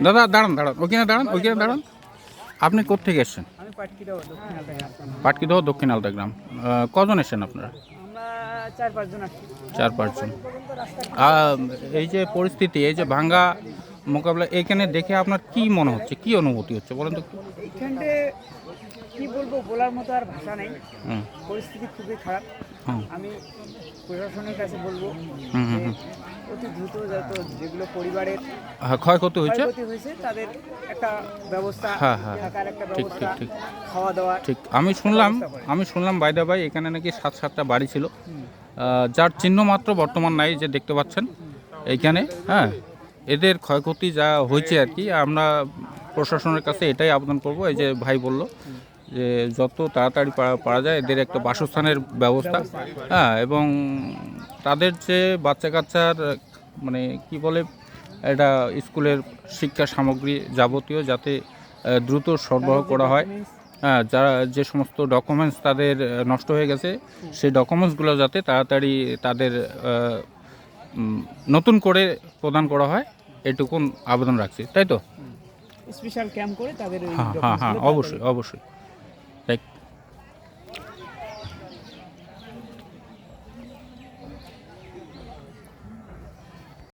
দাদা দাঁড়ান দাঁড়ান, ওইখানে দাঁড়ান, ওইখানে দাঁড়ান। আপনি কোত্থেকে এসছেন? আমি পাটকিটাও দক্ষিণ আলতায় আসলাম। পাটকিদহ দক্ষিণ আলতা গ্রাম। কজন এসছেন আপনারা? আমরা 4-5 জন আসছি। 4-5 জন। এই যে পরিস্থিতি, এই যে ভাঙ্গা মোকাবিলা, এখানে দেখে আপনার কি মনে হচ্ছে, কি অনুভূতি হচ্ছে বলেন তো একটু? এইখানটে কি বলবো, বলার মতো আর ভাষা নেই। হুম পরিস্থিতি খুবই খারাপ। হুম আমি প্রশাসনের কাছে বলবো হুম যে হুম। অতি দ্রুত যত যেগুলো পরিবারের ক্ষয়ক্ষতি হয়েছে। ক্ষয়ক্ষতি হয়েছে তাদের একটা ব্যবস্থা, হ্যাঁ, হ্যাঁ, থাকার একটা ঠিক, ব্যবস্থা, ঠিক। খাওয়া দাওয়া। ঠিক, আমি শুনলাম বাইদা ভাই এখানে নাকি 7-7টা বাড়ি ছিল, যার চিহ্ন মাত্র বর্তমান নাই, যে দেখতে পাচ্ছেন এইখানে। হ্যাঁ, এদের ক্ষয়ক্ষতি যা হয়েছে আর কি, আমরা প্রশাসনের কাছে এটাই আবেদন করব, এই যে ভাই বলল যে যত তাড়াতাড়ি পারা যায় এদের একটা বাসস্থানের ব্যবস্থা। হ্যাঁ, এবং তাদের যে বাচ্চা কাচ্চার মানে কি বলে, এটা স্কুলের শিক্ষা সামগ্রী যাবতীয় যাতে দ্রুত সরবরাহ করা হয়। হ্যাঁ, যারা যে সমস্ত ডকুমেন্টস তাদের নষ্ট হয়ে গেছে, সেই ডকুমেন্টসগুলো যাতে তাড়াতাড়ি তাদের নতুন করে প্রদান করা হয়, এটুকুন আবেদন রাখছি, তাই তো? স্পেশাল ক্যাম্প করে তাদের ওই হ্যাঁ হ্যাঁ হ্যাঁ, ডকুমেন্টসগুলো অবশ্যই অবশ্যই।